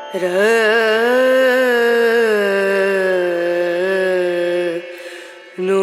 र no.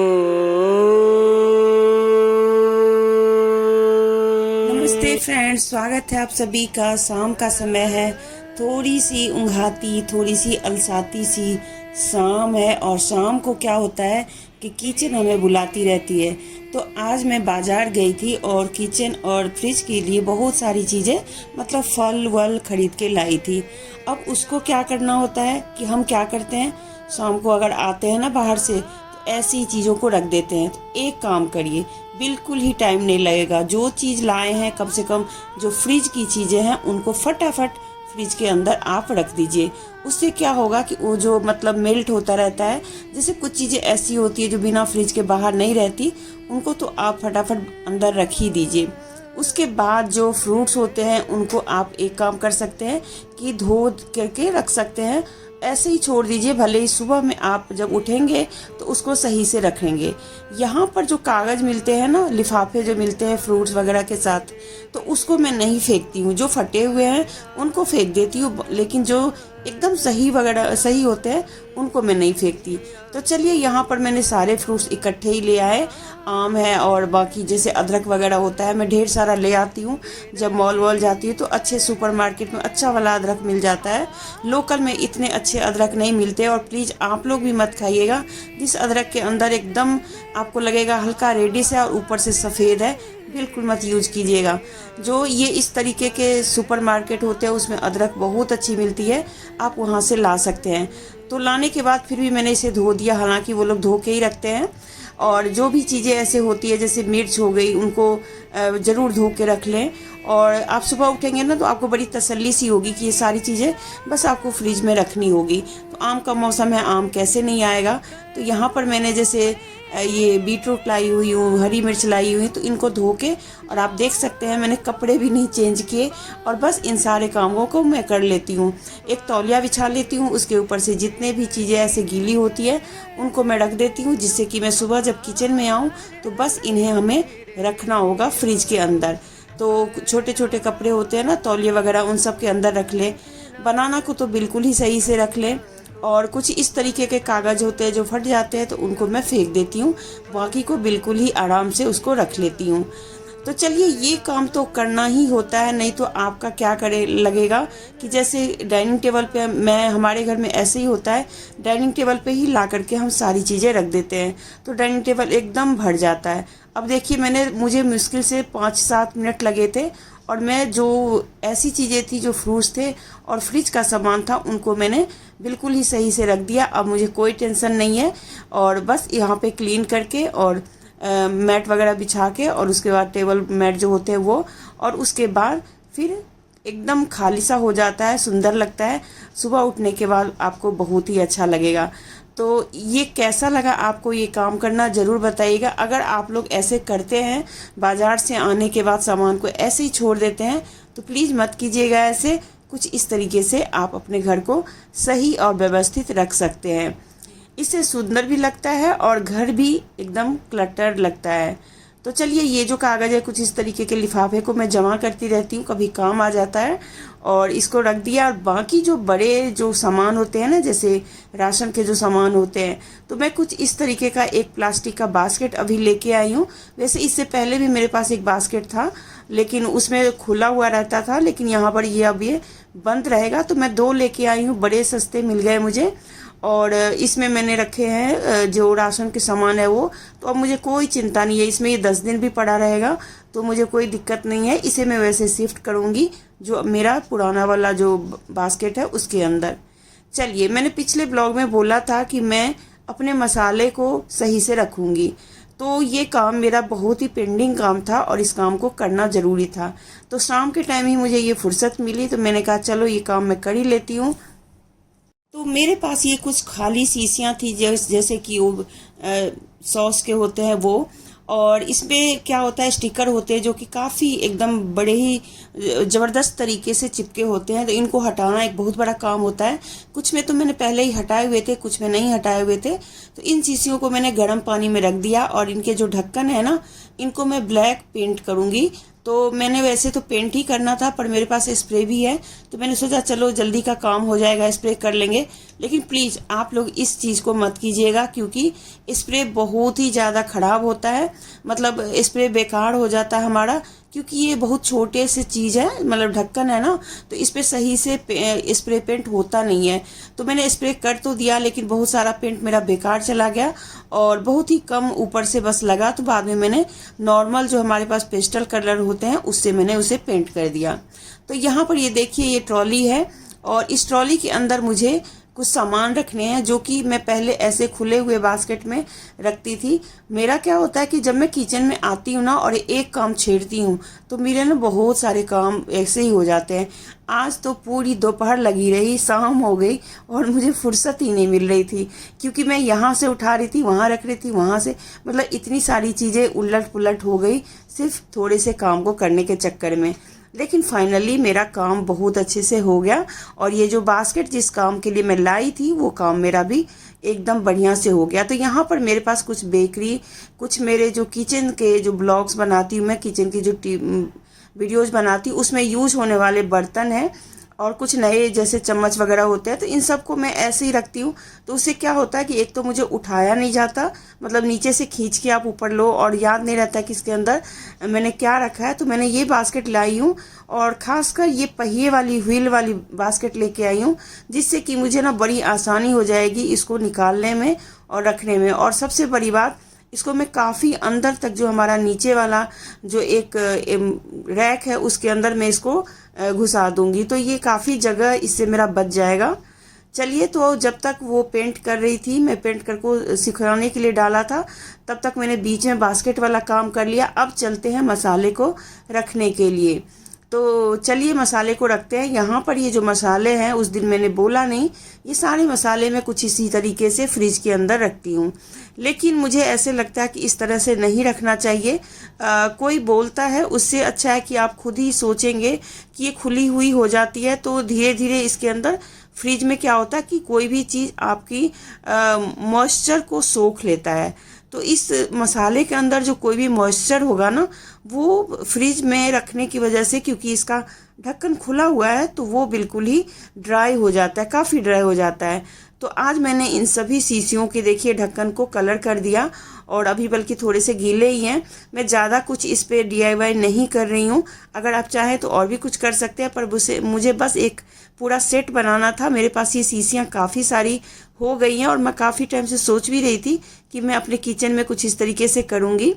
नमस्ते friends, स्वागत है आप सभी का। शाम का समय है, थोड़ी सी ऊंघाती, थोड़ी सी अलसाती सी शाम है। और शाम को क्या होता है कि किचन हमें बुलाती रहती है। तो आज मैं बाजार गई थी और किचन और फ्रिज के लिए बहुत सारी चीज़ें, मतलब फल वल खरीद के लाई थी। अब उसको क्या करना होता है कि हम क्या करते हैं, शाम को अगर आते हैं ना बाहर से, तो ऐसी चीज़ों को रख देते हैं। तो एक काम करिए, बिल्कुल ही टाइम नहीं लगेगा। जो चीज़ लाए हैं, कम से कम जो फ्रिज की चीज़ें हैं, उनको फटाफट फ्रिज के अंदर आप रख दीजिए। उससे क्या होगा कि वो जो मतलब मेल्ट होता रहता है। जैसे कुछ चीज़ें ऐसी होती है जो बिना फ्रिज के बाहर नहीं रहती, उनको तो आप फटाफट अंदर रख ही दीजिए। उसके बाद जो फ्रूट्स होते हैं उनको आप एक काम कर सकते हैं कि धो करके रख सकते हैं। ऐसे ही छोड़ दीजिए, भले ही सुबह में आप जब उठेंगे तो उसको सही से रखेंगे। यहाँ पर जो कागज़ मिलते हैं ना, लिफाफे जो मिलते हैं फ्रूट्स वगैरह के साथ, तो उसको मैं नहीं फेंकती हूँ। जो फटे हुए हैं उनको फेंक देती हूँ, लेकिन जो एकदम सही वगैरह सही होते हैं उनको मैं नहीं फेंकती। तो चलिए, यहाँ पर मैंने सारे फ्रूट्स इकट्ठे ही ले आए। आम है और बाकी जैसे अदरक वगैरह होता है, मैं ढेर सारा ले आती हूँ। जब मॉल वॉल जाती हूँ तो अच्छे सुपरमार्केट में अच्छा वाला अदरक मिल जाता है। लोकल में इतने अच्छे अदरक नहीं मिलते। और प्लीज़ आप लोग भी मत खाइएगा जिस अदरक के अंदर एकदम आपको लगेगा हल्का रेडिश है और ऊपर से सफ़ेद है, बिल्कुल मत यूज कीजिएगा। जो ये इस तरीके के सुपरमार्केट होते हैं उसमें अदरक बहुत अच्छी मिलती है, आप वहाँ से ला सकते हैं। तो लाने के बाद फिर भी मैंने इसे धो दिया, हालांकि वो लोग धो के ही रखते हैं। और जो भी चीज़ें ऐसे होती है जैसे मिर्च हो गई, उनको ज़रूर धो के रख लें। और आप सुबह उठेंगे ना तो आपको बड़ी तसल्ली सी होगी कि ये सारी चीज़ें बस आपको फ्रिज में रखनी होगी। तो आम का मौसम है, आम कैसे नहीं आएगा। तो यहाँ पर मैंने जैसे ये बीटरूट लाई हुई हूँ, हरी मिर्च लाई हुई, तो इनको धो के, और आप देख सकते हैं मैंने कपड़े भी नहीं चेंज किए और बस इन सारे कामों को मैं कर लेती हूँ। एक तौलिया बिछा लेती हूँ, उसके ऊपर से जितने भी चीज़ें ऐसे गीली होती है उनको मैं रख देती हूँ, जिससे कि मैं सुबह जब किचन में आऊँ तो बस इन्हें हमें रखना होगा फ्रिज के अंदर। तो छोटे छोटे कपड़े होते हैं ना, तौलिए वगैरह, उन सब के अंदर रख लें। बनाना को तो बिल्कुल ही सही से रख लें। और कुछ इस तरीके के कागज़ होते हैं जो फट जाते हैं तो उनको मैं फेंक देती हूँ, बाकी को बिल्कुल ही आराम से उसको रख लेती हूँ। तो चलिए, ये काम तो करना ही होता है, नहीं तो आपका क्या करे लगेगा कि जैसे डाइनिंग टेबल पे, मैं हमारे घर में ऐसे ही होता है, डाइनिंग टेबल पे ही ला करके हम सारी चीज़ें रख देते हैं तो डाइनिंग टेबल एकदम भर जाता है। अब देखिए, मुझे मुश्किल से 5-7 मिनट लगे थे और मैं जो ऐसी चीज़ें थी, जो फ्रूट्स थे और फ्रिज का सामान था, उनको मैंने बिल्कुल ही सही से रख दिया। अब मुझे कोई टेंशन नहीं है। और बस यहाँ पे क्लीन करके और मैट वगैरह बिछा के, और उसके बाद टेबल मैट जो होते हैं वो, और उसके बाद फिर एकदम खाली सा हो जाता है, सुंदर लगता है। सुबह उठने के बाद आपको बहुत ही अच्छा लगेगा। तो ये कैसा लगा आपको ये काम करना, ज़रूर बताइएगा। अगर आप लोग ऐसे करते हैं, बाज़ार से आने के बाद सामान को ऐसे ही छोड़ देते हैं, तो प्लीज़ मत कीजिएगा ऐसे। कुछ इस तरीके से आप अपने घर को सही और व्यवस्थित रख सकते हैं। इससे सुंदर भी लगता है और घर भी एकदम क्लटर लगता है। तो चलिए, ये जो कागज़ है, कुछ इस तरीके के लिफाफे को मैं जमा करती रहती हूँ, कभी काम आ जाता है, और इसको रख दिया। और बाकी जो बड़े जो सामान होते हैं ना, जैसे राशन के जो सामान होते हैं, तो मैं कुछ इस तरीके का एक प्लास्टिक का बास्केट अभी लेके आई हूँ। वैसे इससे पहले भी मेरे पास एक बास्केट था, लेकिन उसमें खुला हुआ रहता था, लेकिन यहाँ पर ये अब ये बंद रहेगा। तो मैं 2 लेके आई हूँ, बड़े सस्ते मिल गए मुझे। और इसमें मैंने रखे हैं जो राशन के सामान है वो। तो अब मुझे कोई चिंता नहीं है, इसमें ये 10 दिन भी पड़ा रहेगा, तो मुझे कोई दिक्कत नहीं है। इसे मैं वैसे शिफ्ट करूँगी जो मेरा पुराना वाला जो बास्केट है उसके अंदर। चलिए, मैंने पिछले ब्लॉग में बोला था कि मैं अपने मसाले को सही से रखूँगी, तो ये काम मेरा बहुत ही पेंडिंग काम था और इस काम को करना ज़रूरी था। तो शाम के टाइम ही मुझे ये फुर्सत मिली, तो मैंने कहा चलो ये काम मैं कर ही लेती हूँ। तो मेरे पास ये कुछ खाली शीशियाँ थी, जैसे कि वो सॉस के होते हैं वो। और इसमें क्या होता है, स्टिकर होते हैं जो कि काफ़ी एकदम बड़े ही ज़बरदस्त तरीके से चिपके होते हैं। तो इनको हटाना एक बहुत बड़ा काम होता है। कुछ में तो मैंने पहले ही हटाए हुए थे, कुछ में नहीं हटाए हुए थे। तो इन शीशियों को मैंने गर्म पानी में रख दिया और इनके जो ढक्कन है ना, इनको मैं ब्लैक पेंट करूँगी तो मैंने वैसे तो पेंट ही करना था, पर मेरे पास स्प्रे भी है, तो मैंने सोचा चलो जल्दी का काम हो जाएगा, स्प्रे कर लेंगे। लेकिन प्लीज़ आप लोग इस चीज़ को मत कीजिएगा, क्योंकि स्प्रे बहुत ही ज़्यादा ख़राब होता है, मतलब स्प्रे बेकार हो जाता है हमारा, क्योंकि ये बहुत छोटे से चीज़ है, मतलब ढक्कन है ना, तो इस पर सही से स्प्रे पेंट होता नहीं है। तो मैंने स्प्रे कर तो दिया, लेकिन बहुत सारा पेंट मेरा बेकार चला गया और बहुत ही कम ऊपर से बस लगा। तो बाद में मैंने नॉर्मल जो हमारे पास पेस्टल कलर होते हैं उससे मैंने उसे पेंट कर दिया। तो यहाँ पर ये देखिए, ये ट्रॉली है और इस ट्रॉली के अंदर मुझे कुछ सामान रखने हैं, जो कि मैं पहले ऐसे खुले हुए बास्केट में रखती थी। मेरा क्या होता है कि जब मैं किचन में आती हूँ ना और एक काम छेड़ती हूँ तो मेरे ना बहुत सारे काम ऐसे ही हो जाते हैं। आज तो पूरी दोपहर लगी रही, शाम हो गई और मुझे फुर्सत ही नहीं मिल रही थी, क्योंकि मैं यहाँ से उठा रही थी, वहाँ रख रही थी, वहाँ से, मतलब इतनी सारी चीज़ें उलट पुलट हो गई सिर्फ थोड़े से काम को करने के चक्कर में। लेकिन फाइनली मेरा काम बहुत अच्छे से हो गया और ये जो बास्केट जिस काम के लिए मैं लाई थी वो काम मेरा भी एकदम बढ़िया से हो गया। तो यहाँ पर मेरे पास कुछ बेकरी, कुछ मेरे जो किचन के जो ब्लॉग्स बनाती हूँ मैं, किचन की जो वीडियोज़ बनाती हूँ उसमें यूज होने वाले बर्तन हैं और कुछ नए जैसे चम्मच वगैरह होते हैं, तो इन सब को मैं ऐसे ही रखती हूँ। तो उससे क्या होता है कि एक तो मुझे उठाया नहीं जाता, मतलब नीचे से खींच के आप ऊपर लो और याद नहीं रहता कि इसके अंदर मैंने क्या रखा है। तो मैंने ये बास्केट लाई हूँ और ख़ासकर ये पहिए वाली व्हील वाली बास्केट लेके आई हूँ, जिससे कि मुझे ना बड़ी आसानी हो जाएगी इसको निकालने में और रखने में। और सबसे बड़ी बात, इसको मैं काफ़ी अंदर तक, जो हमारा नीचे वाला जो एक रैक है उसके अंदर मैं इसको घुसा दूंगी, तो ये काफ़ी जगह इससे मेरा बच जाएगा। चलिए, तो जब तक वो पेंट कर रही थी, मैं पेंट कर को सिखाने के लिए डाला था, तब तक मैंने बीच में बास्केट वाला काम कर लिया। अब चलते हैं मसाले को रखने के लिए। तो चलिए मसाले को रखते हैं। यहाँ पर ये जो मसाले हैं, उस दिन मैंने बोला नहीं, ये सारे मसाले मैं कुछ इसी तरीके से फ्रिज के अंदर रखती हूँ, लेकिन मुझे ऐसे लगता है कि इस तरह से नहीं रखना चाहिए। कोई बोलता है, उससे अच्छा है कि आप खुद ही सोचेंगे कि ये खुली हुई हो जाती है, तो धीरे धीरे इसके अंदर फ्रिज में क्या होता है कि कोई भी चीज़ आपकी मॉइस्चर को सोख लेता है। तो इस मसाले के अंदर जो कोई भी मॉइस्चर होगा ना, वो फ्रिज में रखने की वजह से, क्योंकि इसका ढक्कन खुला हुआ है, तो वो बिल्कुल ही ड्राई हो जाता है, काफ़ी ड्राई हो जाता है। तो आज मैंने इन सभी शीशियों के देखिए ढक्कन को कलर कर दिया और अभी बल्कि थोड़े से गीले ही हैं। मैं ज़्यादा कुछ इस पे DIY नहीं कर रही हूँ। अगर आप चाहें तो और भी कुछ कर सकते हैं, पर मुझे बस एक पूरा सेट बनाना था। मेरे पास ये शीशियाँ काफ़ी सारी हो गई हैं और मैं काफ़ी टाइम से सोच भी रही थी कि मैं अपने किचन में कुछ इस तरीके से करूँगी।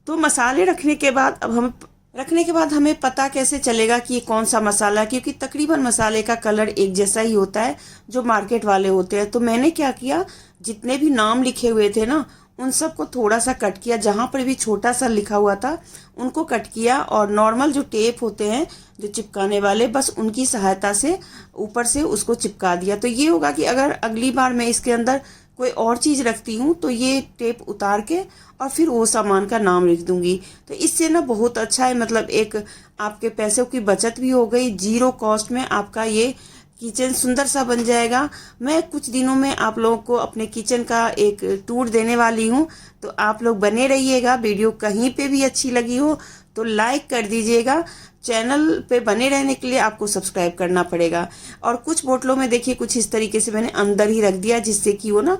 तो मसाले रखने के बाद हमें पता कैसे चलेगा कि ये कौन सा मसाला है, क्योंकि तकरीबन मसाले का कलर एक जैसा ही होता है जो मार्केट वाले होते हैं। तो मैंने क्या किया, जितने भी नाम लिखे हुए थे ना, उन सब को थोड़ा सा कट किया, जहाँ पर भी छोटा सा लिखा हुआ था उनको कट किया और नॉर्मल जो टेप होते हैं जो चिपकाने वाले, बस उनकी सहायता से ऊपर से उसको चिपका दिया। तो ये होगा कि अगर अगली बार मैं इसके अंदर कोई और चीज़ रखती हूँ तो ये टेप उतार के और फिर वो सामान का नाम लिख दूंगी। तो इससे ना बहुत अच्छा है, मतलब एक आपके पैसों की बचत भी हो गई, 0 कॉस्ट में आपका ये किचन सुंदर सा बन जाएगा। मैं कुछ दिनों में आप लोगों को अपने किचन का एक टूर देने वाली हूँ, तो आप लोग बने रहिएगा। वीडियो कहीं पे भी अच्छी लगी हो तो लाइक कर दीजिएगा। चैनल पे बने रहने के लिए आपको सब्सक्राइब करना पड़ेगा। और कुछ बोतलों में देखिए कुछ इस तरीके से मैंने अंदर ही रख दिया, जिससे कि वो ना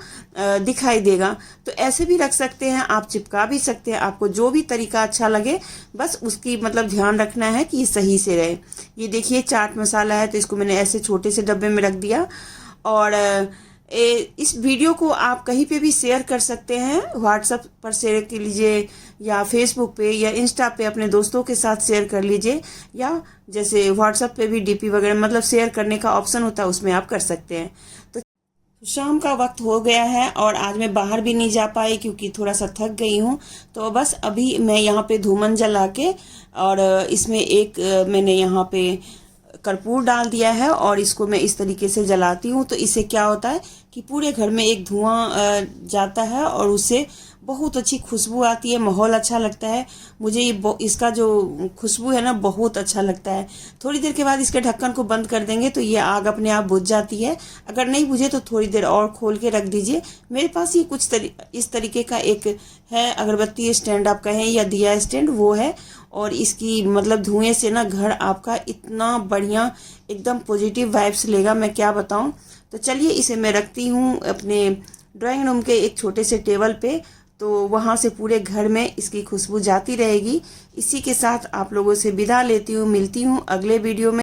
दिखाई देगा। तो ऐसे भी रख सकते हैं आप, चिपका भी सकते हैं, आपको जो भी तरीका अच्छा लगे, बस उसकी मतलब ध्यान रखना है कि ये सही से रहे। ये देखिए चाट मसाला है, तो इसको मैंने ऐसे छोटे से डब्बे में रख दिया। और इस वीडियो को आप कहीं पे भी शेयर कर सकते हैं, व्हाट्सएप पर शेयर कर लीजिए या फेसबुक पे या इंस्टा पे अपने दोस्तों के साथ शेयर कर लीजिए, या जैसे व्हाट्सएप पे भी DP वगैरह मतलब शेयर करने का ऑप्शन होता है, उसमें आप कर सकते हैं। तो शाम का वक्त हो गया है और आज मैं बाहर भी नहीं जा पाई क्योंकि थोड़ा सा थक गई हूँ। तो बस अभी मैं यहाँ पे धूमन जला के और इसमें एक मैंने यहाँ पे कर्पूर डाल दिया है और इसको मैं इस तरीके से जलाती हूँ। तो इससे क्या होता है कि पूरे घर में एक धुआं जाता है और उससे बहुत अच्छी खुशबू आती है, माहौल अच्छा लगता है। मुझे ये इसका जो खुशबू है ना बहुत अच्छा लगता है। थोड़ी देर के बाद इसके ढक्कन को बंद कर देंगे तो ये आग अपने आप बुझ जाती है। अगर नहीं बुझे तो थोड़ी देर और खोल के रख दीजिए। मेरे पास ये कुछ इस तरीके का एक है अगरबत्ती स्टैंड आप कहें या दिया स्टैंड, वो है और इसकी मतलब धुएं से ना घर आपका इतना बढ़िया एकदम पॉजिटिव वाइब्स लेगा, मैं क्या बताऊं। तो चलिए इसे मैं रखती हूँ अपने ड्राइंग रूम के एक छोटे से टेबल पे, तो वहाँ से पूरे घर में इसकी खुशबू जाती रहेगी। इसी के साथ आप लोगों से विदा लेती हूँ, मिलती हूँ अगले वीडियो में।